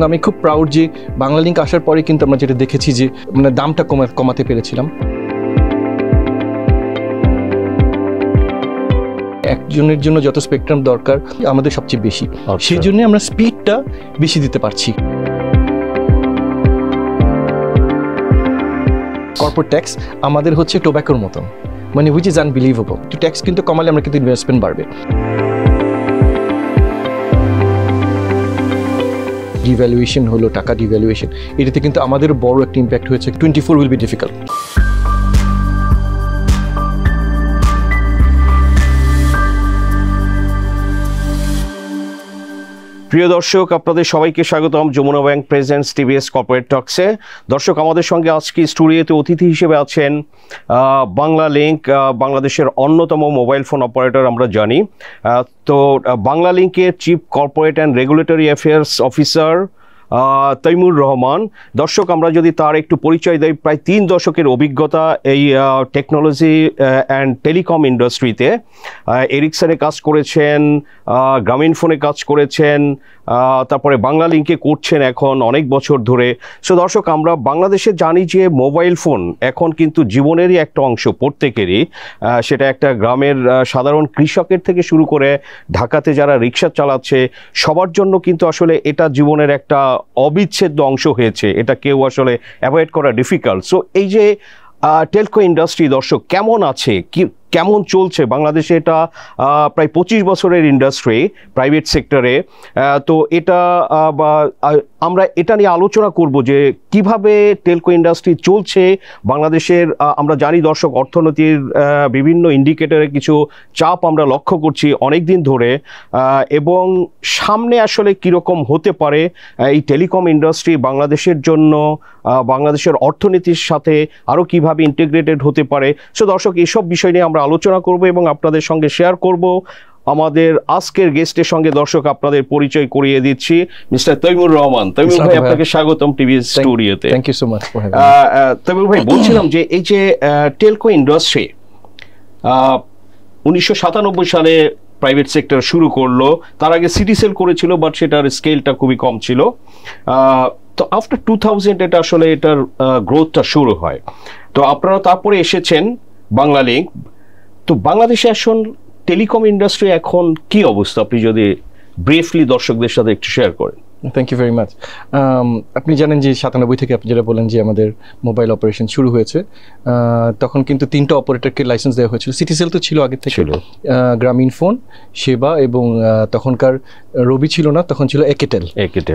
আমি খুব প্রাউড যে বাংলালিংক আসার পরে কিন্তু আমরা যেটা দেখেছি যে মানে দামটা কমাতে পেরেছিলাম। একজনের জন্য যত স্পেকট্রাম দরকার আমাদের সবচেয়ে বেশি, সেই জন্য আমরা স্পিডটা বেশি দিতে পারছি। কর্পোরেট ট্যাক্স আমাদের হচ্ছে টোব্যাকোর মতন, মানে হুইচ ইজ আনবিলিভেবল। তো ট্যাক্স কিন্তু কমালে আমরা কিন্তু ইনভেস্টমেন্ট বাড়বে। ডিভ্যালুয়েশন হলো, টাকা ডিভ্যালুয়েশন, এটাতে কিন্তু আমাদের বড় একটা ইম্প্যাক্ট হয়েছে। 24 উইল বি ডিফিকাল্ট। প্রিয় দর্শক, আপনাদের সবাইকে স্বাগতম Jamuna bank presents TVS corporate টক্সে। দর্শক, আমাদের সঙ্গে আজকে স্টুডিওতে অতিথি হিসেবে আছেন বাংলালিংক, বাংলাদেশের অন্যতম মোবাইল ফোন অপারেটর আমরা জানি। তো বাংলালিংকের chief corporate and regulatory affairs officer Taimur Rahman. দর্শক, আমরা যদি তার একটু পরিচয় দেই, প্রায় 3 দশকের অভিজ্ঞতা এই টেকনোলজি অ্যান্ড টেলিকম ইন্ডাস্ট্রিতে। এরিকসনে কাজ করেছেন, গ্রামীণ ফোনে কাজ করেছেন, তারপরে বাংলালিংকে করছেন এখন অনেক বছর ধরে। সো দর্শক, আমরা বাংলাদেশে জানি যে মোবাইল ফোন এখন কিন্তু জীবনেরই একটা অংশ প্রত্যেকেরই। সেটা একটা গ্রামের সাধারণ কৃষকের থেকে শুরু করে ঢাকাতে যারা রিক্সা চালাচ্ছে সবার জন্য কিন্তু আসলে এটা জীবনের একটা অবিচ্ছেদ্য অংশ হয়েছে। এটা কেউ আসলে অ্যাভয়েড করা ডিফিকাল্ট। সো এই যে টেলকো ইন্ডাস্ট্রি, দর্শক কেমন আছে, কেমন চলছে বাংলাদেশে? এটা প্রায় 25 বছরের ইন্ডাস্ট্রি প্রাইভেট সেক্টরে। তো এটা আমরা এটা নিয়ে আলোচনা করব যে কিভাবে টেলকো ইন্ডাস্ট্রি চলছে বাংলাদেশের। আমরা জানি দর্শক, অর্থনীতির বিভিন্ন ইন্ডিকেটরে কিছু চাপ আমরা লক্ষ্য করছি অনেক দিন ধরে, এবং সামনে আসলে কীরকম হতে পারে এই টেলিকম ইন্ডাস্ট্রি বাংলাদেশের জন্য, বাংলাদেশের অর্থনীতির সাথে আরও কিভাবে ইন্টিগ্রেটেড হতে পারে। সো দর্শক, এইসব বিষয় নিয়ে আমরা আলোচনা করব এবং আপনাদের সঙ্গে শেয়ার করব। আমাদের আজকের গেস্টের সঙ্গে দর্শক আপনাদের পরিচয় করিয়ে দিচ্ছি, মিস্টার তৈমুর রহমান। তৈমুর ভাই, আপনাকে স্বাগতম টিভিএস স্টুডিওতে। Thank you so much for having me. Taimur ভাই, বলছিলাম যে এই যে টেলকো ইন্ডাস্ট্রি 1997 সালে প্রাইভেট সেক্টর শুরু করলো। তার আগে সিটিসেল করেছিল, বাট সেটার স্কেলটা খুবই কম ছিল। তো আফটার 2000 এটা আসলে এটার গ্রোথটা শুরু হয়। তো আপনারা তারপরে এসেছেন বাংলালিংক। তো বাংলাদেশে এখন টেলিকম ইন্ডাস্ট্রি এখন কি অবস্থা, আপনি যদি ব্রিফলি দর্শকদের সাথে একটু শেয়ার করেন। Thank you very much. আপনি জানেন যে 97 থেকে আপনি যেটা বলেন যে আমাদের মোবাইল অপারেশন শুরু হয়েছে, তখন কিন্তু 3টা অপারেটরকে লাইসেন্স দেওয়া হয়েছিল। সিটিসেল তো ছিল আগে থেকে, গ্রামীণ ফোন, সেবা, এবং তখনকার রবি ছিল না, তখন ছিল একেটেল,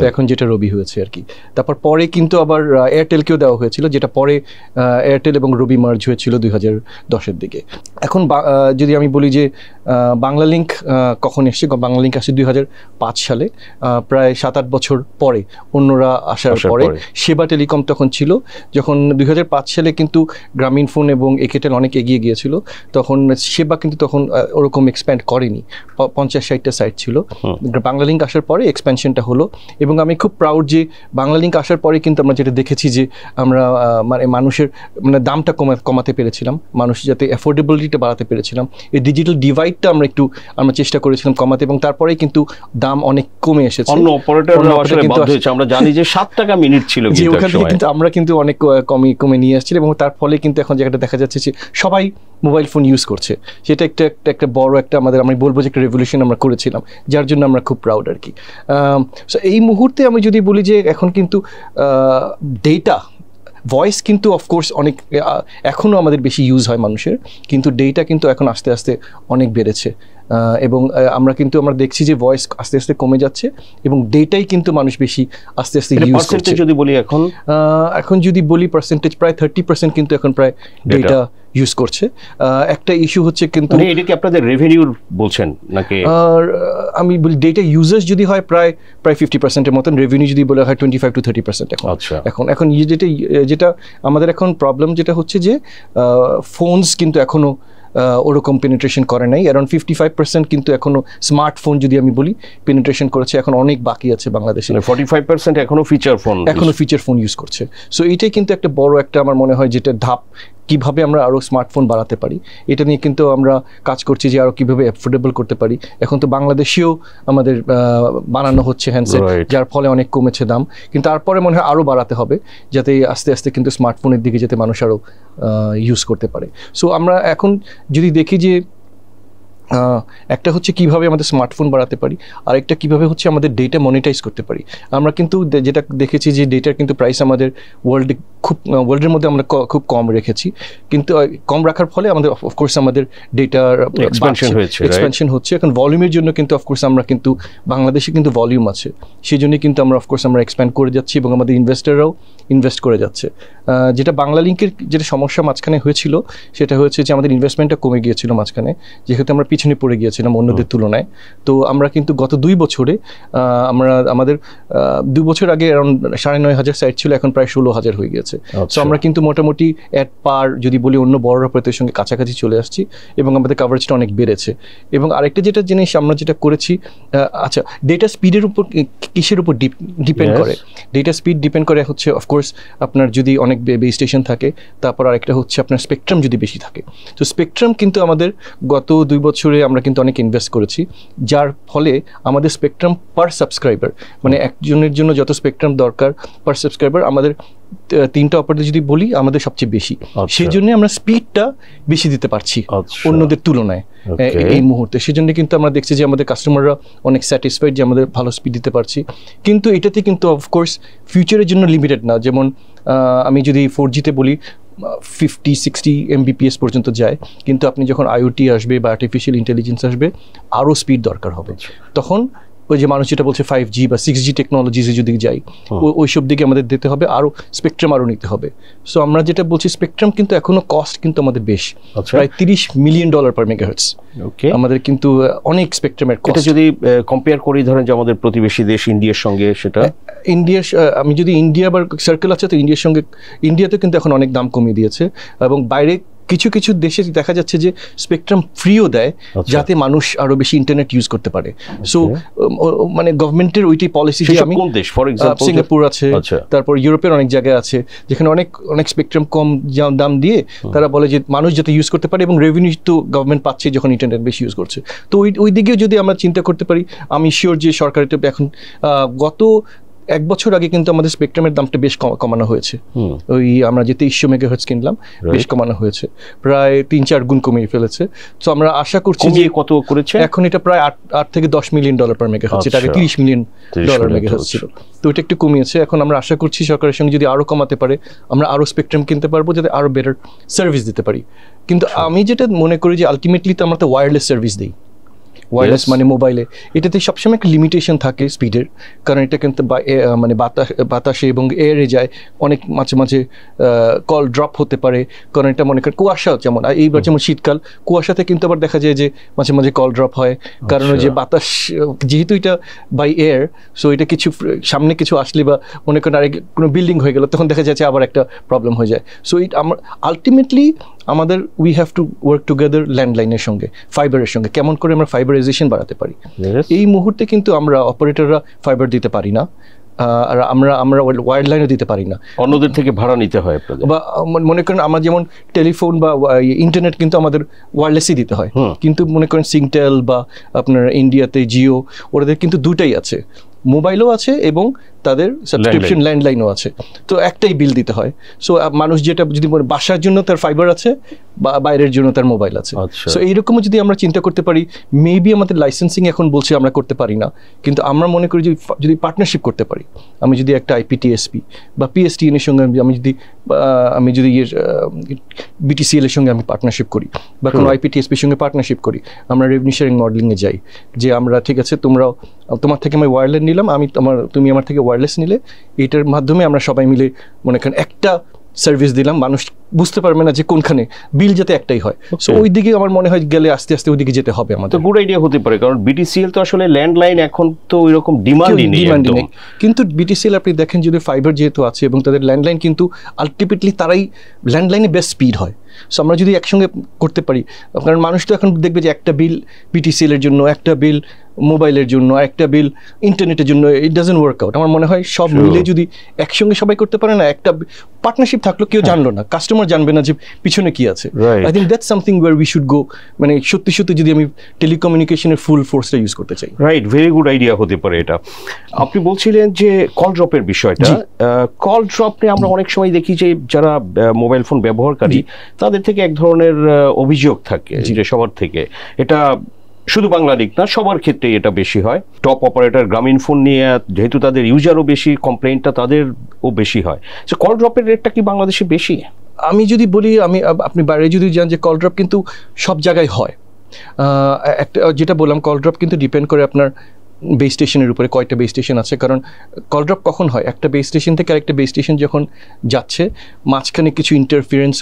তো এখন যেটা রবি হয়েছে আর কি। তারপর পরে কিন্তু আবার এয়ারটেলকেও দেওয়া হয়েছিল, যেটা পরে এয়ারটেল এবং রবি মার্জ হয়েছিল 2010-এর দিকে। এখন যদি আমি বলি যে বাংলালিংক কখন এসছে, বাংলালিংক আসে 2005 সালে, প্রায় 7-8 বছর পরে অন্যরা আসার পরে। সেবা টেলিকম তখন ছিল। যখন 2005 সালে কিন্তু গ্রামীণ ফোন এবং একেটেল অনেক এগিয়ে গিয়েছিল, তখন সেবা কিন্তু তখন ওরকম এক্সপ্যান্ড করেনি, 50-60টা সাইট ছিল। বাংলালিংক আসার পরে এক্সপ্যানশনটা হলো, এবং আমি খুব প্রাউড যে বাংলালিংক আসার পরে কিন্তু আমরা যেটা দেখেছি যে আমরা মানে মানুষের মানে দামটা কমাতে পেরেছিলাম, মানুষ যাতে অ্যাফোর্ডেবিলিটিটা বাড়াতে পেরেছিলাম। এই ডিজিটাল ডিভাইডটা আমরা চেষ্টা করেছিলাম কমাতে, এবং তারপরে কিন্তু দাম অনেক কমে এসেছে। আমরা জানি যে 7 টাকা মিনিট ছিল, কিন্তু আমরা কিন্তু অনেক কমে নিয়ে আসছি, এবং তার ফলে কিন্তু এখন যেটা দেখা যাচ্ছে যে সবাই মোবাইল ফোন ইউজ করছে। সেটা একটা বড় একটা আমি বলবো যে একটা রেভলিউশন আমরা করেছিলাম, যার জন্য আমরা খুব প্রাউড আর কি। এই মুহূর্তে আমি যদি বলি যে এখন কিন্তু ডেটা, ভয়েস কিন্তু অফকোর্স অনেক এখনও আমাদের বেশি ইউজ হয় মানুষের, কিন্তু ডেটা কিন্তু এখন আস্তে আস্তে অনেক বেড়েছে, এবং আমরা দেখছি যে ভয়েস আস্তে আস্তে কমে যাচ্ছে এবং ডেটাই কিন্তু মানুষ বেশি আস্তে আস্তে ইউজ করছে। যদি বলি এখন যদি বলি পার্সেন্টেজ, প্রায় 30% কিন্তু এখন প্রায় ডেটা ইউজ করছে। একটা ইস্যু হচ্ছে কিন্তু এটা কি আপনাদের রেভিনিউর বলছেন নাকি? আমি বলি ডেটা ইউজার্স যদি হয় প্রায় 50%-এর মতন, রেভিনিউ যদি বলা হয় 25-30% এখন যেটা আমাদের এখন প্রবলেম যেটা হচ্ছে যে ফোনস কিন্তু এখনো ওরকম পেনিট্রেশন করে নাই। অ্যারাউন্ড 55% কিন্তু এখনো স্মার্টফোন যদি আমি বলি পেনিট্রেশন করেছে, এখন অনেক বাকি আছে বাংলাদেশে। 45% এখনো ফিচার ফোন ইউজ করছে। সো এটাই কিন্তু একটা বড় একটা আমার মনে হয় যেটা ধাপ কিভাবে আমরা আরও স্মার্টফোন বাড়াতে পারি, এটা নিয়ে কিন্তু আমরা কাজ করছি যে আরও কীভাবে অ্যাফোর্ডেবল করতে পারি। এখন তো বাংলাদেশেও আমাদের বানানো হচ্ছে হ্যান্ডসেট, যার ফলে অনেক কমেছে দাম, কিন্তু তারপরে মনে হয় আরও বাড়াতে হবে যাতে আস্তে আস্তে কিন্তু স্মার্টফোনের দিকে যাতে মানুষ আরও ইউজ করতে পারে। সো আমরা এখন যদি দেখি যে একটা হচ্ছে কিভাবে আমাদের স্মার্টফোন বাড়াতে পারি, আরেকটা কিভাবে হচ্ছে আমাদের ডেটা মনিটাইজ করতে পারি। আমরা কিন্তু যেটা দেখেছি যে ডেটার কিন্তু প্রাইস আমাদের ওয়ার্ল্ডের মধ্যে আমরা খুব কম রেখেছি, কিন্তু কম রাখার ফলে আমাদের অফকোর্স আমাদের ডেটার এক্সপেনশন হচ্ছে। এখন ভলিউমের জন্য কিন্তু অফকোর্স আমরা কিন্তু বাংলাদেশে কিন্তু ভলিউম আছে, সেই জন্যই কিন্তু আমরা অফকোর্স আমরা এক্সপ্যান্ড করে যাচ্ছি এবং আমাদের ইনভেস্টাররাও ইনভেস্ট করে যাচ্ছে। যেটা বাংলা লিঙ্কের যেটা সমস্যা মাঝখানে হয়েছিল সেটা হচ্ছে যে আমাদের ইনভেস্টমেন্টটা কমে গিয়েছিল মাঝখানে, যেহেতু আমরা পিছনে পড়ে গিয়েছিলাম অন্যদের তুলনায়। তো আমরা কিন্তু গত 2 বছরে আমাদের 2 বছর আগে অ্যারাউন্ড 9,500 সাইট ছিল, এখন প্রায় 16,000 হয়ে গেছে। তো আমরা কিন্তু মোটামুটি অ্যাট পার যদি বলি অন্য বড় অপারেটরের সঙ্গে কাছাকাছি চলে আসছি এবং আমাদের কাভারেজটা অনেক বেড়েছে। এবং আরেকটা যেটা জিনিস আমরা যেটা করেছি, আচ্ছা ডেটা স্পিডের উপর কিসের উপর ডিপেন্ড করে? ডেটা স্পিড ডিপেন্ড করে হচ্ছে অফকোর্স আপনার যদি অনেক বেস স্টেশন থাকে, তারপর আরেকটা হচ্ছে আপনার স্পেকট্রাম যদি বেশি থাকে। তো স্পেকট্রাম কিন্তু আমাদের গত 2 বছরে আমরা কিন্তু অনেক ইনভেস্ট করেছি, যার ফলে আমাদের স্পেকট্রাম পার সাবস্ক্রাইবার, মানে একজনের জন্য যত স্পেকট্রাম দরকার পার সাবস্ক্রাইবার আমাদের 3টা অপারেটর যদি বলি আমাদের সবচেয়ে বেশি, সেই জন্য আমরা স্পিডটা বেশি দিতে পারছি অন্যদের তুলনায় এই মুহূর্তে। সেই জন্য কিন্তু আমরা দেখছি যে আমাদের কাস্টমাররা অনেক স্যাটিসফাইড যে আমাদের ভালো স্পিড দিতে পারছি। কিন্তু এটাতে কিন্তু অফকোর্স ফিউচারের জন্য লিমিটেড না। যেমন আমি যদি 4Gতে বলি 50-60 Mbps পর্যন্ত যায়, কিন্তু আপনি যখন IoT আসবে বা আর্টিফিশিয়াল ইন্টেলিজেন্স আসবে আরও স্পিড দরকার হবে। তখন ওই যে মানুষ যেটা বলছে 5G বা 6G টেকনোলজিসে যদি যাই, ওইসব দিকে আমাদের দিতে হবে, আরও স্পেকট্রাম আরও নিতে হবে। সো আমরা যেটা বলছি স্পেকট্রাম কিন্তু এখনো কস্ট কিন্তু আমাদের বেশ, প্রায় $30 মিলিয়ন পার মেগাহার্টজ। আমাদের কিন্তু অনেক স্পেকট্রামের কস্ট। এটা যদি কম্পেয়ার করি ধরেন যে আমাদের প্রতিবেশী দেশ ইন্ডিয়ার সঙ্গে, সেটা আমি যদি ইন্ডিয়া বা সার্কেল আছে তো ইন্ডিয়ার সঙ্গে, ইন্ডিয়াতে কিন্তু এখন অনেক দাম কমিয়ে দিয়েছে এবং বাইরে কিছু কিছু দেশে দেখা যাচ্ছে যে স্পেকট্রাম ফ্রিও দেয় যাতে মানুষ আরো বেশি ইন্টারনেট ইউজ করতে পারে। সো মানে গভর্নমেন্টের ওইটি পলিসি যে আমি ফর এক্সাম্পল সিঙ্গাপুর আছে, তারপর ইউরোপের অনেক জায়গায় আছে যেখানে অনেক স্পেকট্রাম কম দাম দিয়ে তারা বলে যে মানুষ যাতে ইউজ করতে পারে এবং রেভিনিউ তো গভর্নমেন্ট পাচ্ছে যখন ইন্টারনেট বেশি ইউজ করছে। তো ওই দিকেও যদি আমরা চিন্তা করতে পারি, আমি শিওর যে সরকার এখন গত 1 বছর আগে কিন্তু আমাদের স্পেকট্রামের দামটা বেশ কমানো হয়েছে। ওই আমরা যে 2300 মেগাহার্টজ কিনলাম বেশ কমানো হয়েছে, প্রায় 3-4 গুণ কমিয়ে ফেলেছে। তো আমরা আশা করছি যে কত করেছে এখন, এটা প্রায় $8 থেকে $10 মিলিয়ন পার মেগাহার্টজ, এটা আগে $30 মিলিয়ন মেগাহার্টজ ছিল। তো এটা একটু কমিয়েছে। এখন আমরা আশা করছি সরকারের সঙ্গে যদি আরো কমাতে পারে আমরা আরো স্পেকট্রাম কিনতে পারবো যাতে আরো বেটার সার্ভিস দিতে পারি। কিন্তু আমি যেটা মনে করি যে আলটিমেটলি তো আমরা তো ওয়্যারলেস সার্ভিস দিই, ওয়্যারলেস মানে মোবাইলে, এটাতে সবসময় একটা লিমিটেশন থাকে স্পিডের, কারণ এটা কিন্তু মানে বাতাসে এবং এয়ারে যায়, অনেক মাঝে মাঝে কল ড্রপ হতে পারে, কারণ এটা মনে করেন কুয়াশা, যেমন এইবার যেমন শীতকাল, কুয়াশাতে কিন্তু আবার দেখা যায় যে মাঝে মাঝে কল ড্রপ হয়, কারণ ওই যে বাতাস যেহেতু এটা বাই এয়ার, সো এটা কিছু সামনে কিছু আসলে বা মনে করেন আরেক কোনো বিল্ডিং হয়ে গেল তখন দেখা যাচ্ছে আবার একটা প্রবলেম হয়ে যায়। সো আমরা আলটিমেটলি আমাদের we have to work together ল্যান্ডলাইনের সঙ্গে, ফাইবারের সঙ্গে, কেমন করে আমরা ফাইবারাইজেশন বাড়াতে পারি। এই মুহূর্তে কিন্তু আমরা অপারেটররা ফাইবার দিতে পারি না, আর আমরা ওয়্যার লাইনও দিতে পারি না, অন্যদের থেকে ভাড়া নিতে হয়। বা মনে করেন আমরা যেমন টেলিফোন বা ইন্টারনেট কিন্তু আমাদের ওয়্যারলেসই দিতে হয়, কিন্তু মনে করেন সিংটেল বা আপনার ইন্ডিয়াতে জিও, ওদের কিন্তু দুটাই আছে, মোবাইলও আছে এবং তাদের সাবস্ক্রিপশন ল্যান্ডলাইনও আছে। তো একটাই বিল দিতে হয়। সো মানুষ যেটা যদি বাসার জন্য তার ফাইবার আছে বা বাইরের জন্য তার মোবাইল আছে। সো এইরকমও যদি আমরা চিন্তা করতে পারি, মেবি আমাদের লাইসেন্সিং এখন বলছে আমরা করতে পারি না, কিন্তু আমরা মনে করি যদি পার্টনারশিপ করতে পারি, আমি যদি একটা IPTSP বা PSTN এর সঙ্গে আমি যদি BTCL এর সঙ্গে আমি পার্টনারশিপ করি বা কোনো IPTSP এর সঙ্গে পার্টনারশিপ করি, আমরা রেভিনিউ শেয়ারিং মডেলিংয়ে যাই, যে আমরা ঠিক আছে তোমার থেকে আমি ওয়্যারলেস নিলাম, তুমি আমার থেকে ওয়্যারলেস নিলে, এটার মাধ্যমে আমরা সবাই মিলে মনে করেন একটা সার্ভিস দিলাম, মানুষ বুঝতে পারবে না যে কোনখানে, বিল যাতে একটাই হয়। সো ওই দিকে আমার মনে হয় গেলে আস্তে আস্তে ওই দিকে যেতে হবে আমাদের। তো গুড আইডিয়া হতে পারে, কারণ BTCL তো আসলে ল্যান্ডলাইন এখন তো ওইরকম ডিমান্ডই নেই, কিন্তু BTCL আপনি দেখেন যদি ফাইবার যেহেতু আছে এবং তাদের ল্যান্ডলাইন কিন্তু আলটিমেটলি তারাই ল্যান্ডলাইনে বেস্ট স্পিড হয়। সো আমরা যদি একসঙ্গে করতে পারি, কারণ মানুষ তো এখন দেখবে যে একটা বিল পিটিসিএলের জন্য, একটা বিল মোবাইলের জন্য, একটা বিল ইন্টারনেটের জন্য, ইট ডাজন্ট ওয়ার্ক আউট। আমার মনে হয় সব মিলে যদি একসঙ্গে সবাই করতে পারে না, একটা পার্টনারশিপ থাকলো, কেউ জানলো না, কাস্টমার জানবে না যে পিছনে কি আছে। I think that's something where we should go, মানে সত্যি সত্যি যদি আমি টেলিকমিউনিকেশনের ফুল ফোর্সটা ইউজ করতে চাই। রাইট, ভেরি গুড আইডিয়া হতে পারে এটা। আপনি বলছিলেন যে কল ড্রপের বিষয়টা, কল ড্রপ নিয়ে আমরা অনেক সময় দেখি যে যারা মোবাইল ফোন ব্যবহারকারী তাদের থেকে এক ধরনের অভিযোগ থাকে যে সবার থেকে, এটা শুধু বাংলালিংক না সবার ক্ষেত্রে এটা বেশি হয়। টপ অপারেটর গ্রামীণ ফোন নিয়ে যেহেতু তাদের ইউজারও বেশি, কমপ্লেইনটা তাদেরও বেশি হয়। সো কল ড্রপের রেটটা কি বাংলাদেশে বেশি? আমি যদি বলি, আপনি বাইরে যদি যান, যে কল ড্রপ কিন্তু সব জায়গায় হয়। একটা যেটা বললাম, কল ড্রপ কিন্তু ডিপেন্ড করে আপনার বেস স্টেশনের উপরে, কয়টা বেস স্টেশন আছে। কারণ কল ড্রপ কখন হয়, একটা বেস স্টেশন থেকে আরেকটা বেস স্টেশন যখন যাচ্ছে, মাঝখানে কিছু ইন্টারফিয়ারেন্স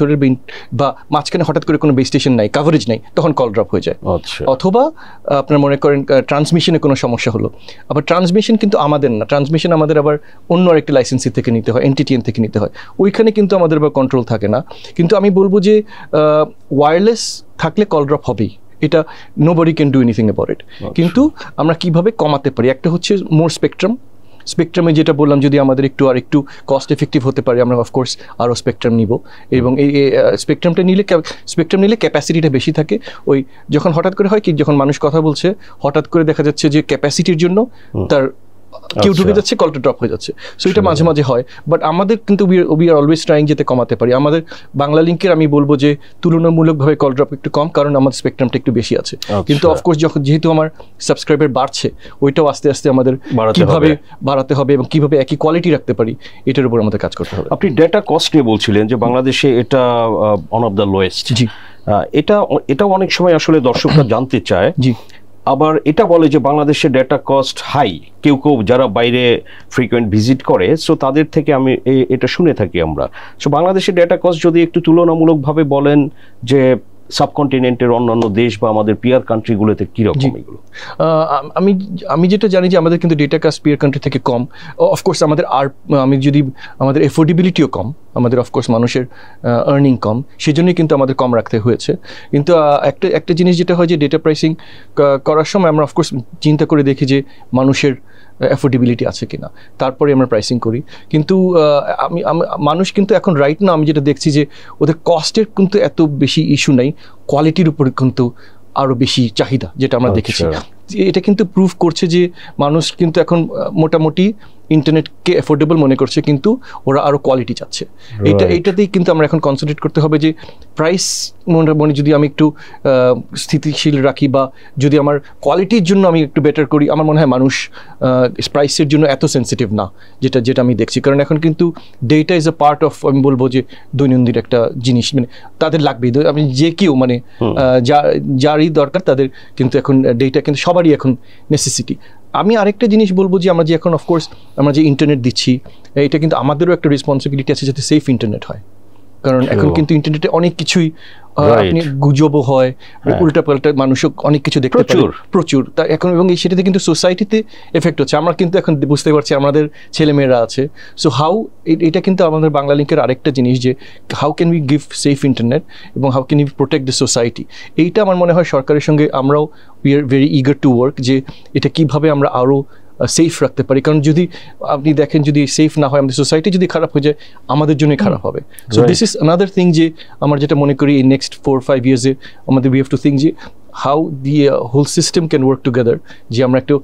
বা মাঝখানে হঠাৎ করে কোনো বেস স্টেশন নাই, কাভারেজ নাই, তখন কল ড্রপ হয়ে যায়। অথবা আপনার মনে করেন ট্রান্সমিশনে কোনো সমস্যা হলো। আবার ট্রান্সমিশন কিন্তু আমাদের না, ট্রান্সমিশন আমাদের আবার অন্য আরেকটা লাইসেন্সি থেকে নিতে হয়, এনটিটিএন থেকে নিতে হয়, ওইখানে কিন্তু আমাদের আবার কন্ট্রোল থাকে না। কিন্তু আমি বলবো যে ওয়্যারলেস থাকলে কল ড্রপ হবেই, এটা nobody can do anything about it. কিন্তু আমরা কিভাবে কমাতে পারি, একটা হচ্ছে মোর স্পেকট্রামে যেটা বললাম, যদি আমাদের আর একটু কস্ট এফেক্টিভ হতে পারে, আমরা অফকোর্স আরও স্পেকট্রাম নিব। এবং এই স্পেকট্রাম নিলে ক্যাপাসিটিটা বেশি থাকে। ওই যখন হঠাৎ করে হয় কি, যখন মানুষ কথা বলছে, হঠাৎ করে দেখা যাচ্ছে যে ক্যাপাসিটির জন্য তার কেউ ঢুকে যাচ্ছে, কলটা ড্রপ হয়ে যাচ্ছে। সো এটা মাঝে মাঝে হয়, বাট আমাদের কিন্তু উই আর অলওয়েজ ট্রাইং যেতে কমাতে পারি। আমাদের বাংলালিংকের আমি বলবো যে তুলনামূলকভাবে কল ড্রপ একটু কম, কারণ আমাদের স্পেকট্রামটা একটু বেশি আছে। কিন্তু অফকোর্স যেহেতু আমার সাবস্ক্রাইবার বাড়ছে, ওইটাও আস্তে আস্তে আমাদের কিভাবে বাড়াতে হবে এবং কিভাবে একই কোয়ালিটি রাখতে পারি, এটার উপর আমাদের কাজ করতে হবে। আপনি ডেটা কস্ট নিয়ে বলছিলেন যে বাংলাদেশে এটা ওয়ান অফ দ্য লোয়েস্ট। জি, এটা অনেক সময় আসলে দর্শকরা জানতে চায়। জি, আবার এটা বলে যে বাংলাদেশে ডেটা কস্ট হাই, কেউ যারা বাইরে ফ্রিকোয়েন্ট ভিজিট করে, সো তাদের থেকে আমি এটা শুনে থাকি আমরা। সো বাংলাদেশের ডেটা কস্ট যদি একটু তুলনামূলকভাবে বলেন যে সাবকন্টিনেন্টের অন্যান্য দেশ বা আমাদের পিয়ার কান্ট্রিগুলোতে কীরকম এগুলো? আমি যেটা জানি যে আমাদের কিন্তু ডেটা কস্ট পিয়ার কান্ট্রি থেকে কম। অফকোর্স আমাদের এফোর্ডেবিলিটিও কম, আমাদের অফকোর্স মানুষের আর্নিং কম, সেজন্যই কিন্তু আমাদের কম রাখতে হয়েছে। কিন্তু একটা জিনিস যেটা হয় যে ডেটা প্রাইসিং করার সময় আমরা অফকোর্স চিন্তা করে দেখি যে মানুষের অ্যাফোর্ডেবিলিটি আছে কিনা, তারপরে আমরা প্রাইসিং করি। কিন্তু মানুষ কিন্তু এখন রাইট না, আমি যেটা দেখছি যে ওদের কস্টের কিন্তু এত বেশি ইস্যু নাই, কোয়ালিটির উপর কিন্তু আরও বেশি চাহিদা, যেটা আমরা দেখেছি। এটা কিন্তু প্রুভ করছে যে মানুষ কিন্তু এখন মোটামুটি ইন্টারনেটকে অ্যাফোর্ডেবল মনে করছে, কিন্তু ওরা আরও কোয়ালিটি চাচ্ছে। এইটাতেই কিন্তু আমরা এখন কনসেন্ট্রেট করতে হবে যে প্রাইস মানে যদি আমি একটু স্থিতিশীল রাখি, বা যদি আমার কোয়ালিটির জন্য আমি একটু বেটার করি, আমার মনে হয় মানুষ প্রাইসের জন্য এত সেন্সিটিভ না, যেটা আমি দেখছি। কারণ এখন কিন্তু data is a part of, আমি বলবো যে দৈনন্দিন একটা জিনিস, মানে তাদের লাগবেই। আমি যে কেউ মানে যারই দরকার তাদের কিন্তু এখন ডেটা কিন্তু সবারই এখন নেসেসিটি। আমি আরেকটা জিনিস বলবো যে আমরা যে এখন অফকোর্স আমরা যে ইন্টারনেট দিচ্ছি, এটা কিন্তু আমাদেরও একটা রেসপন্সিবিলিটি আছে যাতে সেফ ইন্টারনেট হয়। কারণ এখন কিন্তু ইন্টারনেটে অনেক কিছুই আপনি গুজবও হয়, উল্টাপাল্টা মানুষও অনেক কিছু দেখতে পারে প্রচুর। তা এখন এবং সেটাতে কিন্তু সোসাইটিতে এফেক্ট হচ্ছে। আমরা কিন্তু এখন বুঝতে পারছি আমাদের ছেলেমেয়েরা আছে। সো এটা কিন্তু আমাদের বাংলালিংকের আরেকটা জিনিস যে how can we give safe internet এবং how can we protect the society. এইটা আমার মনে হয় সরকারের সঙ্গে আমরাও we are very eager to work, যে এটা কিভাবে আমরা আরও সেফ রাখতে পারি। কারণ যদি আপনি দেখেন, যদি সেফ না হয়, আমাদের সোসাইটি যদি খারাপ হয়ে যায়, আমাদের জন্যই খারাপ হবে। So this is another thing, যে আমার যেটা মনে করি এই নেক্সট 4-5 ইয়ার্সে আমাদের উই হ্যাভ টু থিঙ্ক যে how the whole system can work together, যে আমরা একটু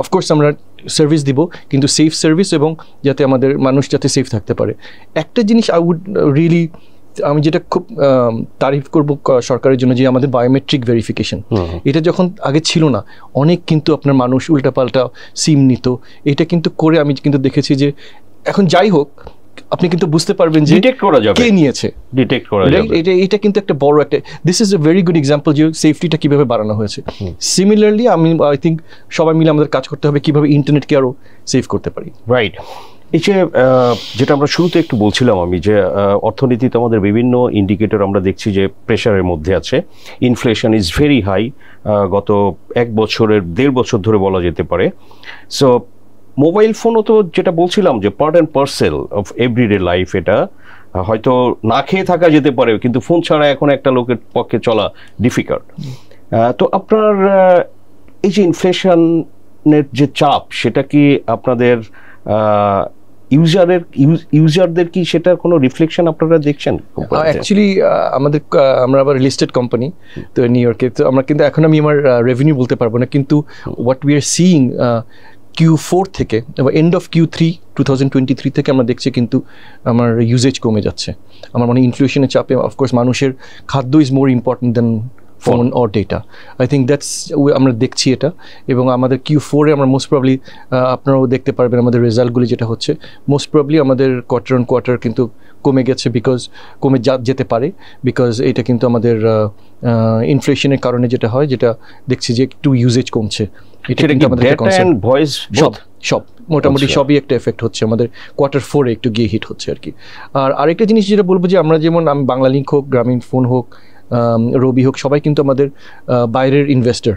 অফকোর্স আমরা সার্ভিস দিব, কিন্তু সেফ সার্ভিস, এবং যাতে আমাদের মানুষ যাতে সেফ থাকতে পারে। একটা জিনিস আই উড রিয়েলি, আমি যেটা খুব তারিফ করব সরকারের জন্য, যে আমাদের বায়োমেট্রিক ভেরিফিকেশন, এটা যখন আগে ছিল না, অনেক কিন্তু আপনার মানুষ উল্টাপাল্টা সিম নিত। এটা কিন্তু করে আমি কিন্তু দেখেছি যে এখন যাই হোক, আপনি কিন্তু বুঝতে পারবেন যে কে নিয়েছে, ডিটেক্ট করা যাবে। এটা কিন্তু একটা বড় একটা, this is a very good example যে সেফটিটা কিভাবে বাড়ানো হয়েছে। সিমিলারলি আই থিঙ্ক সবাই মিলে আমাদের কাজ করতে হবে কিভাবে ইন্টারনেটকে আরো সেফ করতে পারি। রাইট। এই যে যেটা আমরা শুরুতে একটু বলছিলাম আমি, যে অর্থনীতিতে আমাদের বিভিন্ন ইন্ডিকেটর আমরা দেখছি যে প্রেশারের মধ্যে আছে। ইনফ্লেশন ইজ ভেরি হাই, গত 1.5 বছর ধরে বলা যেতে পারে। সো মোবাইল ফোনও তো যেটা বলছিলাম যে part and parcel of everyday life, এটা হয়তো না খেয়ে থাকা যেতে পারে, কিন্তু ফোন ছাড়া এখন একটা লোকের পক্ষে চলা ডিফিকাল্ট। তো আপনার এই যে ইনফ্লেশনের যে চাপ, সেটা কি আপনাদের ইউজারদের কি সেটা কোনো রিফ্লেকশন আপনারা দেখছেন? অ্যাকচুয়ালি আমরা আবার লিস্টেড কোম্পানি তো নিউ ইয়র্কে, তো আমরা কিন্তু এখন আমি আমার রেভিনিউ বলতে পারবো না, কিন্তু what we are seeing Q4 থেকে এবং এন্ড অফ Q3 2023 থেকে আমরা দেখছি কিন্তু আমার ইউজেজ কমে যাচ্ছে। আমার মানে ইনফ্লেশনের চাপে অফকোর্স মানুষের খাদ্য is more important then phone or data. I think that's আমরা দেখছি এটা, এবং আমাদের Q4-এ আমরা মোস্ট প্রবলি আপনারাও দেখতে পারবেন আমাদের রেজাল্টগুলি যেটা হচ্ছে, মোস্ট প্রবলি আমাদের কোয়ার্টার অন কোয়ার্টার কিন্তু কমে গেছে, বিকজ কমে যেতে পারে, বিকজ এটা কিন্তু আমাদের ইনফ্লেশনের কারণে যেটা হয়, যেটা দেখছি যে একটু ইউজেজ কমছে। এটা কিন্তু আমাদের সব মোটামুটি সবই একটা এফেক্ট হচ্ছে আমাদের Q4-এ একটু গিয়ে হিট হচ্ছে আর কি। আর আরেকটা জিনিস যেটা বলবো যে আমরা যেমন বাংলা লিঙ্ক হোক, গ্রামীণ ফোন হোক, রবি হোক, সবাই কিন্তু আমাদের বাইরের ইনভেস্টর,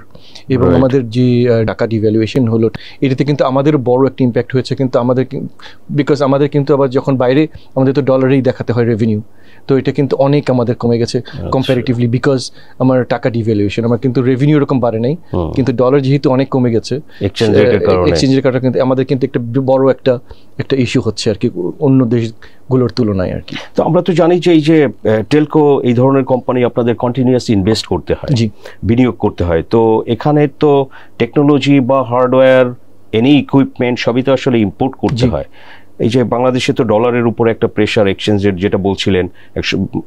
এবং আমাদের যে টাকা ডিভ্যালুয়েশন হলো এটাতে কিন্তু আমাদের বড় একটা ইম্প্যাক্ট হয়েছে। কিন্তু আমাদের বিকজ আমাদের কিন্তু আবার যখন বাইরে আমাদের তো ডলারেই দেখাতে হয় রেভিনিউ, তো এটা কিন্তু অনেক আমাদের কমে গেছে কম্পারেটিভলি, বিকজ আমার টাকা ডিভ্যালুয়েশন, আমার কিন্তু রেভিনিউ এরকম বাড়ে নাই, কিন্তু ডলার যেহেতু অনেক কমে গেছে এক্সচেঞ্জের কারণে কিন্তু আমাদের কিন্তু একটা বড় একটা ইস্যু হচ্ছে আর কি অন্য দেশগুলোর তুলনায় আর কি। তো আমরা তো জানি যে এই যে টেলকো এই ধরনের কোম্পানি আপনাদের কন্টিনিউয়াস ইনভেস্ট করতে হয়, বিনিয়োগ করতে হয়, তো এখানে তো টেকনোলজি বা হার্ডওয়্যার, এনি ইকুইপমেন্ট সবই তো আসলে ইম্পোর্ট করতে হয়। এই যে বাংলাদেশে তো ডলারের উপর একটা প্রেশার, এক্সচেঞ্জ রেট যেটা বলছিলেন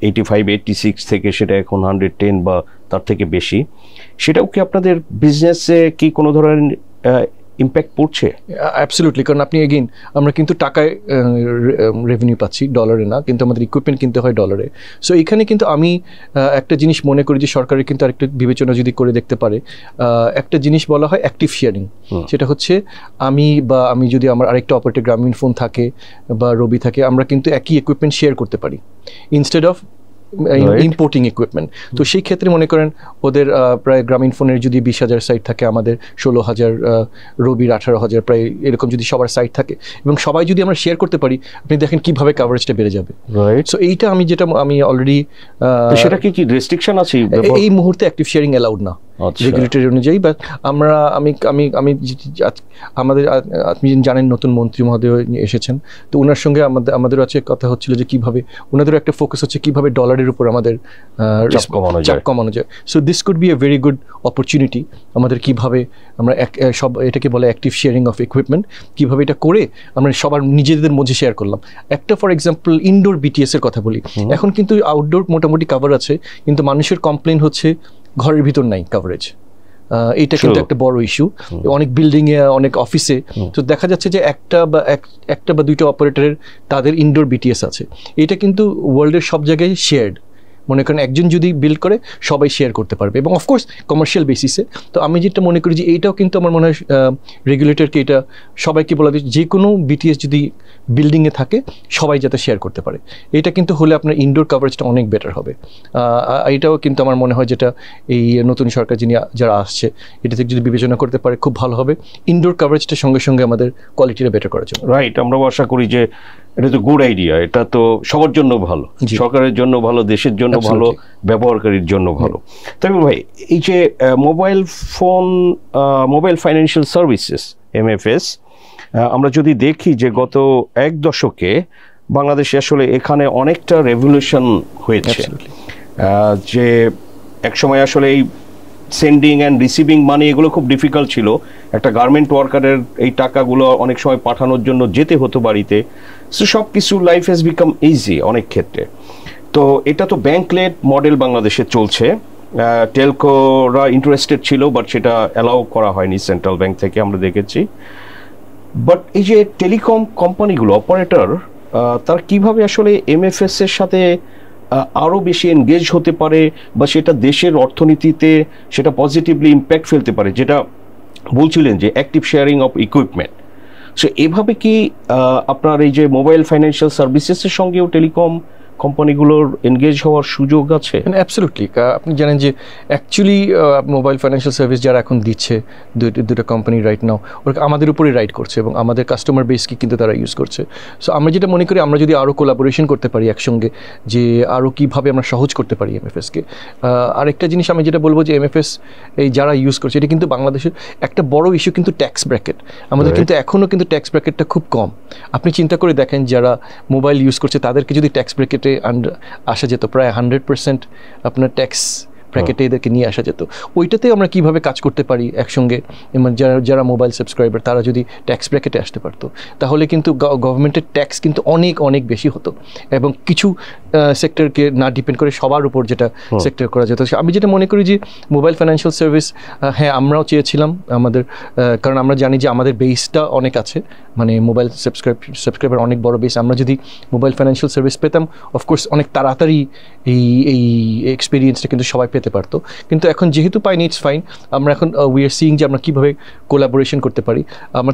185-86 থেকে সেটা এখন 110 বা তার থেকে বেশি, সেটাও কি আপনাদের বিজনেসে কি কোনো ধরনের ইম্প্যাক্ট পড়ছে? অ্যাবসলিউটলি, কারণ আপনি এগেইন আমরা কিন্তু টাকায় রেভিনিউ পাচ্ছি, ডলারে না, কিন্তু আমাদের ইকুইপমেন্ট কিনতে হয় ডলারে। সো এখানে কিন্তু আমি একটা জিনিস মনে করি যে সরকারের কিন্তু আরেকটা বিবেচনা যদি করে দেখতে পারে, একটা জিনিস বলা হয় অ্যাক্টিভ শেয়ারিং, সেটা হচ্ছে আমি যদি আমার আরেকটা অপারেটর গ্রামীণ ফোন থাকে বা রবি থাকে, আমরা কিন্তু একই ইকুইপমেন্ট শেয়ার করতে পারি ইনস্টেড অফ ইম্পোর্টিং ইকুইপমেন্ট। তো সেই ক্ষেত্রে মনে করেন ওদের প্রায় গ্রামীণ ফোনের যদি 20,000 সাইট থাকে, আমাদের 16,000, রবির 18,000, প্রায় এরকম যদি সবার সাইট থাকে এবং সবাই যদি আমরা শেয়ার করতে পারি, আপনি দেখেন কিভাবে কাভারেজটা বেড়ে যাবে। সো এইটা আমি অলরেডি, সেটা কি রেস্ট্রিকশন আছে এই মুহূর্তে অ্যাক্টিভ শেয়ারিং অ্যালাউড না রেগুলেটরি অনুযায়ী। বাট আমাদের আপনি জানেন নতুন মন্ত্রী মহোদয় এসেছেন, তো ওনার সঙ্গে আমাদের আছে কথা হচ্ছিল যে কিভাবে ওনাদেরও একটা ফোকাস হচ্ছে কিভাবে ডলারের উপর আমাদের চাপ কমানো যায়। So this could B a very good opportunity আমাদের, কিভাবে আমরা সব এটাকে বলে অ্যাক্টিভ শেয়ারিং অফ ইকুইপমেন্ট, কিভাবে এটা করে আমরা সবার নিজেদের মধ্যে শেয়ার করলাম। একটা ফর এক্সাম্পল ইনডোর বিটিএস এর কথা বলি, এখন কিন্তু আউটডোর মোটামুটি কভার আছে, কিন্তু মানুষের কমপ্লেন হচ্ছে ঘরের ভিতর নাই কাভারেজ। এটা কিন্তু একটা বড় ইস্যু অনেক বিল্ডিং এ, অনেক অফিসে। তো দেখা যাচ্ছে যে একটা বা দুইটা অপারেটরের তাদের ইনডোর বিটিএস আছে। এটা কিন্তু ওয়ার্ল্ডের সব জায়গায় শেয়ার্ড। মনে করেন একজন যদি বিল্ড করে সবাই শেয়ার করতে পারবে, এবং অফকোর্স কমার্শিয়াল বেসিসে। তো আমি যেটা মনে করি যে এইটাও কিন্তু আমার মনে হয় রেগুলেটরকে এটা সবাইকে বলা যায়, যে কোনো বিটিএস যদি বিল্ডিংয়ে থাকে সবাই যাতে শেয়ার করতে পারে। এটা কিন্তু হলে আপনার ইনডোর কাভারেজটা অনেক বেটার হবে। এটাও কিন্তু আমার মনে হয় যেটা এই নতুন সরকার যারা আসছে এটা থেকে যদি বিবেচনা করতে পারে খুব ভালো হবে, ইনডোর কাভারেজটার সঙ্গে সঙ্গে আমাদের কোয়ালিটিটা বেটার করার জন্য। রাইট, আমরাও আশা করি যে এটা তো গুড আইডিয়া, এটা তো সবার জন্য ভালো, সরকারের জন্য ভালো, দেশের জন্য ভালো, ব্যবহারকারীর জন্য ভালো। তবে ভাই, এই যে মোবাইল ফাইন্যান্সিয়াল সার্ভিসেস MFS, আমরা যদি দেখি যে গত এক দশকে বাংলাদেশে আসলে এখানে অনেকটা রেভলিউশন হয়েছে। যে একসময় আসলে এই সেন্ডিং অ্যান্ড রিসিভিং মানি এগুলো খুব ডিফিকাল্ট ছিল। একটা গার্মেন্ট ওয়ার্কারের এই টাকাগুলো অনেক সময় পাঠানোর জন্য যেতে হতো বাড়িতে। সো সব কিছু লাইফ হ্যাজ বিকাম ইজি অনেক ক্ষেত্রে। তো এটা তো ব্যাংক লেড মডেল বাংলাদেশে চলছে। টেলকোরা ইন্টারেস্টেড ছিল, বাট সেটা অ্যালাউ করা হয়নি সেন্ট্রাল ব্যাংক থেকে, আমরা দেখেছি। বাট এই যে টেলিকম কোম্পানিগুলো, অপারেটর, তারা কিভাবে আসলে MFS এর সাথে আরও বেশি এনগেজ হতে পারে, বা সেটা দেশের অর্থনীতিতে সেটা পজিটিভলি ইম্প্যাক্ট ফেলতে পারে, যেটা বলছিলেন যে active sharing of equipment. So এভাবে কি আপনার এই যে মোবাইল ফাইন্যান্সিয়াল সার্ভিসেসের সঙ্গেও টেলিকম কোম্পানিগুলোর এনগেজ হওয়ার সুযোগ আছে? অ্যাবসলিউটলি। আপনি জানেন যে অ্যাকচুয়ালি মোবাইল ফাইন্যান্সিয়াল সার্ভিস যারা এখন দিচ্ছে দুটো কোম্পানি রাইট নাও, ওরা আমাদের উপরেই রাইড করছে এবং আমাদের কাস্টমার বেসকে কিন্তু তারা ইউজ করছে। সো আমরা যেটা মনে করি, আমরা যদি আরও কোলাবোরেশন করতে পারি একসঙ্গে, যে আরও কীভাবে আমরা সহজ করতে পারি এমএফএসকে। আরেকটা জিনিস আমি যেটা বলবো যে এমএফএস এই যারা ইউজ করছে, এটা কিন্তু বাংলাদেশের একটা বড় ইস্যু কিন্তু ট্যাক্স ব্র্যাকেট। আমাদের কিন্তু এখনও কিন্তু ট্যাক্স ব্র্যাকেটটা খুব কম। আপনি চিন্তা করে দেখেন, যারা মোবাইল ইউজ করছে তাদেরকে যদি ট্যাক্স ব্র্যাকেটে আসা যেত, প্রায় 100% আপনার ট্যাক্স ব্র্যাকেটে এদেরকে নিয়ে আসা যেত। ওইটাতে আমরা কীভাবে কাজ করতে পারি একসঙ্গে, যারা মোবাইল সাবস্ক্রাইবার তারা যদি ট্যাক্স ব্র্যাকেটে আসতে পারতো, তাহলে কিন্তু গভর্নমেন্টের ট্যাক্স কিন্তু অনেক অনেক বেশি হতো এবং কিছু সেক্টরকে না ডিপেন্ড করে সবার উপর যেটা সেক্টর করা যেত। আমি যেটা মনে করি যে মোবাইল ফাইন্যান্সিয়াল সার্ভিস, আমরাও চেয়েছিলাম আমাদের, কারণ আমরা জানি যে আমাদের বেসটা অনেক আছে, মানে মোবাইল সাবস্ক্রাইবার অনেক বড় বেস। আমরা যদি মোবাইল ফাইন্যান্সিয়াল সার্ভিস পেতাম, অফকোর্স অনেক তাড়াতাড়ি এই এক্সপিরিয়েন্সটা কিন্তু সবাই পেতে পারতো। কিন্তু এখন যেহেতু পাইনি, ইটস ফাইন। আমরা এখন উই আর সিইং যে আমরা কীভাবে কোলাবোরেশন করতে পারি।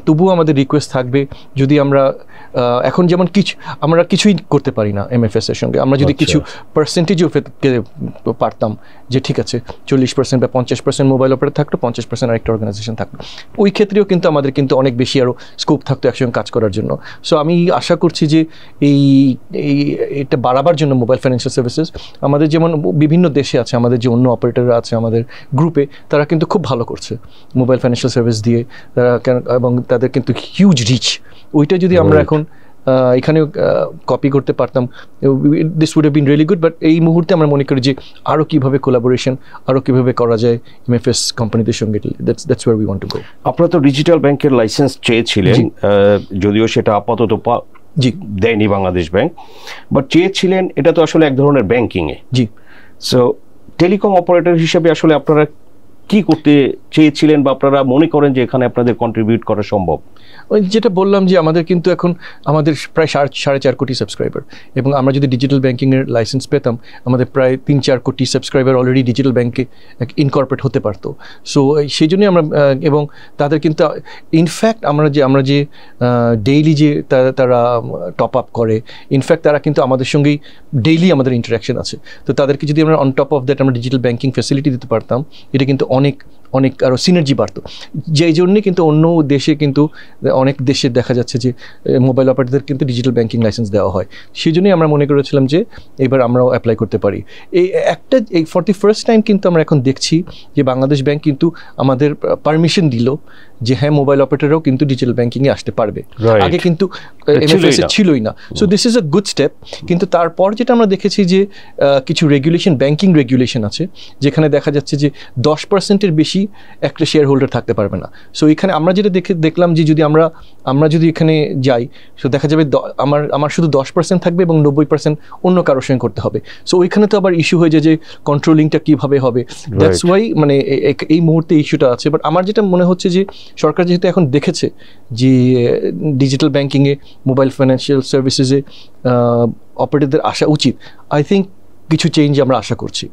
তবুও আমাদের রিকোয়েস্ট থাকবে, যদি আমরা এখন যেমন আমরা কিছুই করতে পারি না এমএফএস এর সঙ্গে, আমরা যদি কিছু পার্সেন্টেজও পারতাম, যে ঠিক আছে 40% বা 50% মোবাইল অপারেটর থাকতো, 50% আরেকটা অর্গানাইজেশন থাকতো, ওই ক্ষেত্রেও কিন্তু আমাদের কিন্তু অনেক বেশি আরও স্কোপ থাকতো একসঙ্গে কাজ করার জন্য। সো আমি আশা করছি যে এটা বাড়াবার জন্য মোবাইল ফাইন্যান্সিয়াল সার্ভিসেস, আমাদের যেমন বিভিন্ন দেশে আছে, আমাদের যে অন্য অপারেটররা আছে আমাদের গ্রুপে, তারা কিন্তু খুব ভালো করছে মোবাইল ফাইন্যান্সিয়াল সার্ভিস দিয়ে তারা, এবং তাদের কিন্তু হিউজ রিচ। ওইটা যদি আমরা এখন এখানেও কপি করতে পারতাম, this would have been really good. But এই মুহূর্তে আমরা মনে করি যে আরও কীভাবে কোলাবোরেশন, আরও কীভাবে করা যায় এমএফএস কোম্পানিদের সঙ্গে, that's where we want to go. আপনারা তো ডিজিটাল ব্যাংকের লাইসেন্স চেয়েছিলেন, যদিও সেটা আপাতত দেয়নি বাংলাদেশ ব্যাংক, বাট চেয়েছিলেন। এটা তো আসলে এক ধরনের ব্যাংকিংয়ে। জি। সো টেলিকম অপারেটর হিসেবে আসলে আপনারা কি করতে চেয়েছিলেন, বা আপনারা মনে করেন যে এখানে আপনাদের কন্ট্রিবিউট করা সম্ভব? ওই যেটা বললাম যে আমাদের কিন্তু এখন আমাদের প্রায় 4.5 কোটি সাবস্ক্রাইবার, এবং আমরা যদি ডিজিটাল ব্যাংকিংয়ের লাইসেন্স পেতাম, আমাদের প্রায় 3-4 কোটি সাবস্ক্রাইবার অলরেডি ডিজিটাল ব্যাংকে ইনকর্পোরেট হতে পারতো। সো সেই জন্যই আমরা, এবং তাদের কিন্তু ইনফ্যাক্ট আমরা যে ডেইলি যে তারা টপ আপ করে, ইনফ্যাক্ট তারা কিন্তু আমাদের সঙ্গেই ডেইলি আমাদের ইন্টারাকশন আছে। তো তাদেরকে যদি আমরা অন টপ অফ দ্যাট আমরা ডিজিটাল ব্যাংকিং ফ্যাসিলিটি দিতে পারতাম, এটা কিন্তু অনেক আরও সিনার্জি বাড়তো। যেই জন্যে কিন্তু অন্য দেশে কিন্তু অনেক দেশে দেখা যাচ্ছে যে মোবাইল অপারেটরদের কিন্তু ডিজিটাল ব্যাংকিং লাইসেন্স দেওয়া হয়। সেই জন্যই আমরা মনে করেছিলাম যে এবার আমরাও অ্যাপ্লাই করতে পারি। এই ফর দি ফার্স্ট টাইম কিন্তু আমরা এখন দেখছি যে বাংলাদেশ ব্যাংক কিন্তু আমাদের পারমিশন দিল যে হ্যাঁ, মোবাইল অপারেটররাও কিন্তু ডিজিটাল ব্যাংকিংয়ে আসতে পারবে। আগে কিন্তু এমএফএস ছিলই না। So this is a good step. কিন্তু তারপর যেটা আমরা দেখেছি যে কিছু রেগুলেশন, ব্যাংকিং রেগুলেশন আছে, যেখানে দেখা যাচ্ছে যে 10%-এর বেশি একটা শেয়ার হোল্ডার থাকতে পারবে না। সো এখানে আমরা যেটা দেখলাম যে যদি আমরা যদি এখানে যাই, সো দেখা যাবে আমার শুধু 10% থাকবে এবং 90% অন্য কারোর সঙ্গে করতে হবে। সো ওইখানে তো আবার ইস্যু হয়ে যায় যে কন্ট্রোলিংটা কীভাবে হবে। দ্যাটস ওয়াই মানে এই মুহূর্তে ইস্যুটা আছে। বাট আমার যেটা মনে হচ্ছে যে সরকার যেহেতু এখন দেখেছে যে ডিজিটাল ব্যাংকিংয়ে, মোবাইল ফাইন্যান্সিয়াল সার্ভিসেসে অপারেটরদের আসা উচিত, আই থিঙ্ক কিছু চেঞ্জ আমরা আশা করছি।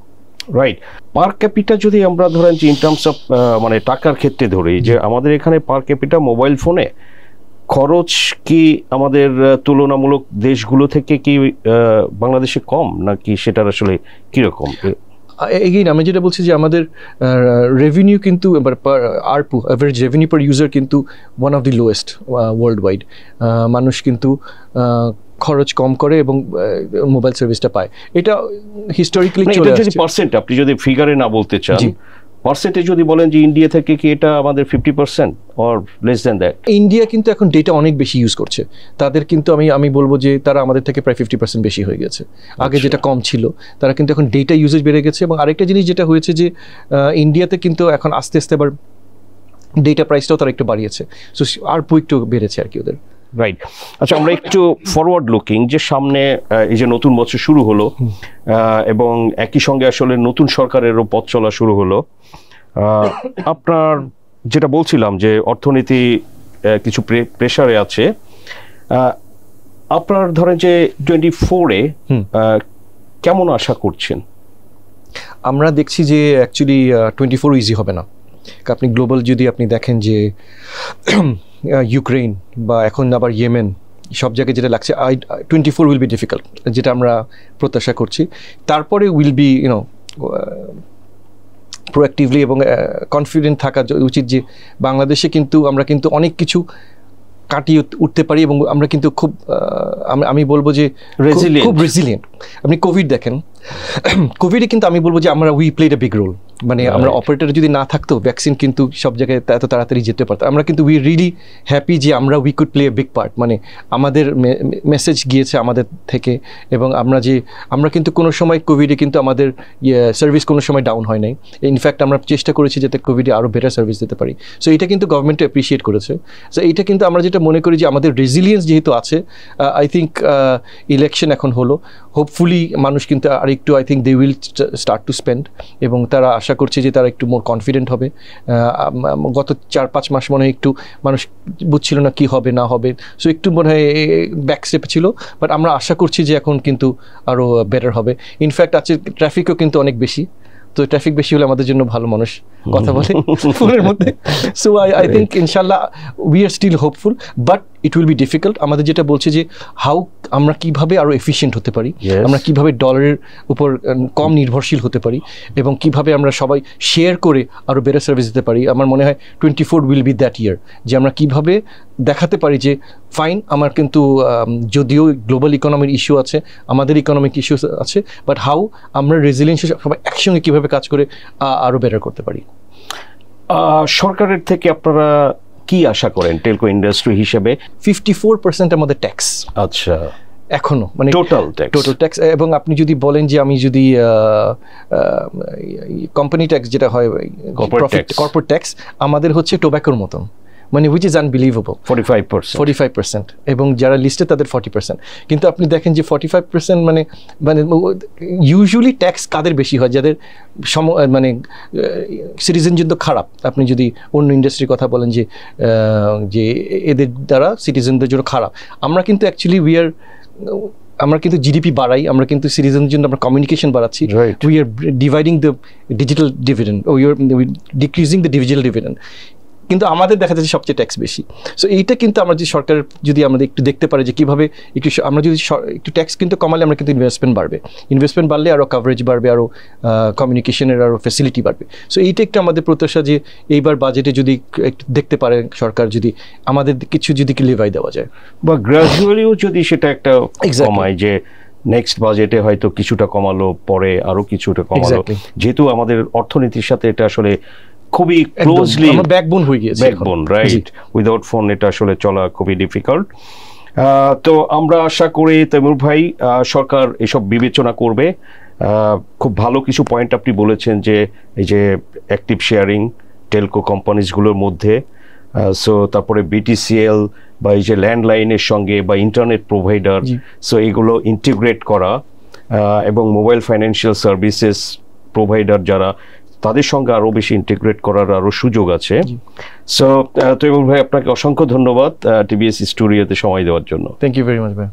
রাইট। পার ক্যাপিটা যদি আমরা ধরেন যে ইন টার্মস অফ মানে টাকার ক্ষেত্রে ধরি, যে আমাদের এখানে পার ক্যাপিটা মোবাইল ফোনে খরচ কি আমাদের তুলনামূলক দেশগুলো থেকে কি বাংলাদেশে কম, নাকি সেটার আসলে কীরকম? এগেইন আমি যেটা বলছি যে আমাদের রেভিনিউ কিন্তু আরপু, অ্যাভারেজ রেভিনিউ পার ইউজার কিন্তু one of the lowest world wide. মানুষ কিন্তু খরচ কম করে এবং মোবাইল সার্ভিসটা পায়। এটা হিস্টোরিক্যালি চলে আসছে। যদি পার্সেন্ট, আপনি যদি ফিগারে না বলতে চান, পার্সেন্টে যদি বলেন যে ইন্ডিয়া থেকে কি এটা আমাদের 50% or less than that? India কিন্তু এখন ডেটা অনেক বেশি ইউজ করছে। তাদের কিন্তু আমি বলবো যে তারা আমাদের থেকে প্রায় 50% বেশি হয়ে গেছে। আগে যেটা কম ছিল, তারা কিন্তু এখন ডেটা ইউজেজ বেড়ে গেছে। এবং আরেকটা জিনিস যেটা হয়েছে যে ইন্ডিয়াতে কিন্তু এখন আস্তে আস্তে আবার ডেটা প্রাইসটাও তারা একটু বাড়িয়েছে। সো আরপু একটু বেড়েছে আর কি ওদের। রাইট। আচ্ছা, আমরা একটু ফরওয়ার্ড লুকিং, যে সামনে এই যে নতুন বছর শুরু হলো এবং একই সঙ্গে আসলে নতুন সরকারেরও পথ চলা শুরু হলো। আপনার যেটা বলছিলাম যে অর্থনীতি কিছু প্রেসারে আছে, আপনার ধরেন যে 24-এ কেমন আশা করছেন? আমরা দেখছি যে অ্যাকচুয়ালি 24 ইজি হবে না। আপনি গ্লোবাল যদি আপনি দেখেন যে ইউক্রেন বা এখন আবার ইয়েমেন, সব জায়গায় যেটা লাগছে 24 উইল বি ডিফিকাল্ট, যেটা আমরা প্রত্যাশা করছি। তারপরে উইল বি প্রোঅ্যাক্টিভলি এবং কনফিডেন্ট থাকা উচিত যে বাংলাদেশে কিন্তু আমরা কিন্তু অনেক কিছু কাটিয়ে উঠতে পারি এবং আমরা কিন্তু খুব আমি বলবো যে খুব রেজিলিয়েন্ট। আপনি কোভিড দেখেন, কোভিডে কিন্তু আমি বলবো যে আমরা we played a big role. মানে আমরা অপারেটর যদি না থাকতো ভ্যাকসিন কিন্তু সব জায়গায় এত তাড়াতাড়ি যেতে পারতাম। আমরা কিন্তু উই রিয়েলি হ্যাপি যে আমরা we could play a big part. মানে আমাদের মেসেজ গিয়েছে আমাদের থেকে, এবং আমরা কিন্তু কোনো সময় কোভিডে কিন্তু আমাদের সার্ভিস কোনো সময় ডাউন হয় নাই। ইনফ্যাক্ট আমরা চেষ্টা করেছি যাতে কোভিডে আরও বেটার সার্ভিস দিতে পারি। সো এটা কিন্তু গভর্নমেন্ট অ্যাপ্রিসিয়েট করেছে। সো এইটা কিন্তু আমরা যেটা মনে করি যে আমাদের রেজিলিয়েন্স যেহেতু আছে, আই থিঙ্ক ইলেকশন এখন হলো, হোপফুলি মানুষ কিন্তু আর একটু I think they will start to spend, এবং তারা আশা করছে যে তারা একটু মোর কনফিডেন্ট হবে। গত 4-5 মাস মনে হয় একটু মানুষ বুঝছিল না কি হবে না হবে, সো একটু মনে হয় ব্যাক স্টেপ ছিল, বাট আমরা আশা করছি যে এখন কিন্তু আরও বেটার হবে। ইনফ্যাক্ট আছে ট্রাফিকও কিন্তু অনেক বেশি, তো ট্রাফিক বেশি হলে আমাদের জন্য ভালো, মানুষ কথা বলে ফোনের মধ্যে। সো আই থিঙ্ক ইনশাল্লাহ we are still hopeful, but it will be difficult. আমাদের যেটা বলছে যে আমরা কিভাবে আরও এফিশিয়েন্ট হতে পারি, আমরা কিভাবে ডলারের উপর কম নির্ভরশীল হতে পারি, এবং কিভাবে আমরা সবাই শেয়ার করে আরও বেটার সার্ভিস দিতে পারি। আমার মনে হয় 24 উইল বি দ্যাট ইয়ার, যে আমরা কিভাবে দেখাতে পারি যে ফাইন, আমার কিন্তু যদিও গ্লোবাল ইকোনমির ইস্যু আছে, আমাদের ইকোনমিক ইস্যু আছে, বাট আমরা রেজিলিয়েন্স সবাই একসঙ্গে কীভাবে কাজ করে আরও বেটার করতে পারি। সরকারের থেকে আপনারা কি আশা করেন টেলকো ইন্ডাস্ট্রি হিসেবে? 54% আমাদের ট্যাক্স। আচ্ছা, এখনো মানে টোটাল ট্যাক্স। এবং আপনি যদি বলেন যে আমি যদি কোম্পানি ট্যাক্স যেটা হয় কর্পোরেট ট্যাক্স, আমাদের হচ্ছে টোব্যাকোর মতন, মানে উইচ ইজ আনবিলিভেবল, 45%, এবং যারা লিস্টে তাদের 40%। কিন্তু আপনি দেখেন যে 45% মানে ইউজুয়ালি ট্যাক্স কাদের বেশি হয়, যাদের মানে সিটিজেন কিন্তু খারাপ। আপনি যদি অন্য ইন্ডাস্ট্রির কথা বলেন যে এদের দ্বারা সিটিজেনদের জন্য খারাপ। আমরা কিন্তু অ্যাকচুয়ালি আমরা কিন্তু জিডিপি বাড়াই, আমরা কিন্তু সিটিজেনের জন্য আমরা কমিউনিকেশন বাড়াচ্ছি, we are dividing the digital dividend, we are decreasing the digital dividend, কিন্তু আমাদের দেখা যাচ্ছে সবচেয়ে ট্যাক্স বেশি। সো এইটা কিন্তু আমরা যে সরকার যদি আমাদের একটু দেখতে পারে যে কীভাবে আমরা যদি একটু ট্যাক্স কিন্তু কমালে আমরা কিন্তু ইনভেস্টমেন্ট বাড়লে আরও কভারেজ বাড়বে, আরও কমিউনিকেশনের আরও ফ্যাসিলিটি বাড়বে। সো এইটা একটু আমাদের প্রত্যাশা যে এইবার বাজেটে যদি একটু দেখতে পারে সরকার, যদি আমাদের কিছু যদি লেভাই দেওয়া যায়, বা গ্রাজুয়ালিও যদি সেটা একটা কমায়, যে নেক্সট বাজেটে হয়তো কিছুটা কমালো, পরে আরও কিছুটা কমালো, যেহেতু আমাদের অর্থনীতির সাথে এটা আসলে খুবই ক্লোজলি ব্যাকবোন হয়ে গিয়েছে, ব্যাকবোন, রাইট? উইদাউট ফোন এটা আসলে চলা খুবই ডিফিকাল্ট। তো আমরা আশা করি তৈমুর ভাই সরকার এসব বিবেচনা করবে। খুব ভালো কিছু পয়েন্ট আপনি বলেছেন, যে এই যে অ্যাক্টিভ শেয়ারিং টেলকো কোম্পানিজগুলোর মধ্যে, সো তারপরে বিটিসিএল বা এই যে ল্যান্ডলাইনের সঙ্গে বা ইন্টারনেট প্রোভাইডার, সো এগুলো ইন্টিগ্রেট করা, এবং মোবাইল ফাইন্যান্সিয়াল সার্ভিসেস প্রোভাইডার যারা, তাদের সঙ্গে আরও বেশি ইন্টিগ্রেট করার আরও সুযোগ আছে। সো তৈমুর ভাই, আপনাকে অসংখ্য ধন্যবাদ টিবিএস স্টুডিওতে সময় দেওয়ার জন্য। থ্যাংক ইউ ভেরি মাচ ভাই।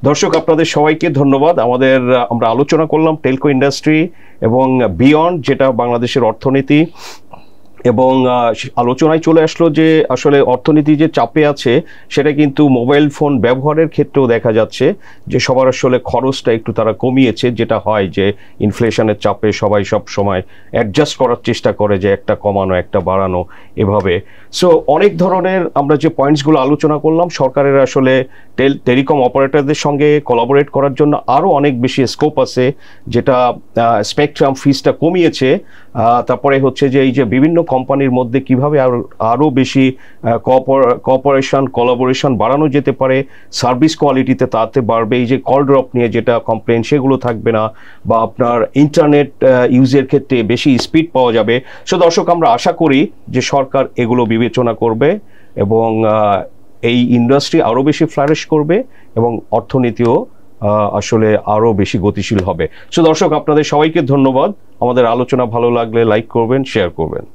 দর্শক, আপনাদের সবাইকে ধন্যবাদ। আমরা আলোচনা করলাম টেলকো ইন্ডাস্ট্রি এবং বিয়ন্ড, যেটা বাংলাদেশের অর্থনীতি, এবং আলোচনায় চলে আসলো যে আসলে অর্থনীতি যে চাপে আছে সেটা কিন্তু মোবাইল ফোন ব্যবহারের ক্ষেত্রেও দেখা যাচ্ছে যে সবার আসলে খরচটা একটু তারা কমিয়েছে, যেটা হয় যে ইনফ্লেশনের চাপে সবাই সব সময় অ্যাডজাস্ট করার চেষ্টা করে যে একটা কমানো একটা বাড়ানো এভাবে। সো অনেক ধরনের আমরা যে পয়েন্টসগুলো আলোচনা করলাম, সরকারের আসলে টেলিকম অপারেটরদের সঙ্গে কোলাবোরেট করার জন্য আরও অনেক বেশি স্কোপ আছে, যেটা স্পেকট্রাম ফিসটা কমিয়েছে। তারপরে হচ্ছে যে এই যে বিভিন্ন কোম্পানির মধ্যে কিভাবে আরও বেশি কোলাবোরেশন বাড়ানো যেতে পারে, সার্ভিস কোয়ালিটিতে তাতে বাড়বে, এই যে কল ড্রপ নিয়ে যেটা কমপ্লেন সেগুলো থাকবে না, বা আপনার ইন্টারনেট ইউজের ক্ষেত্রে বেশি স্পিড পাওয়া যাবে। সো দর্শক, আমরা আশা করি যে সরকার এগুলো বিবেচনা করবে এবং এই ইন্ডাস্ট্রি আরও বেশি ফ্লারিশ করবে এবং অর্থনীতিও আসলে আরও বেশি গতিশীল হবে। সো দর্শক, আপনাদের সবাইকে ধন্যবাদ। আমাদের আলোচনা ভালো লাগলে লাইক করবেন, শেয়ার করবেন।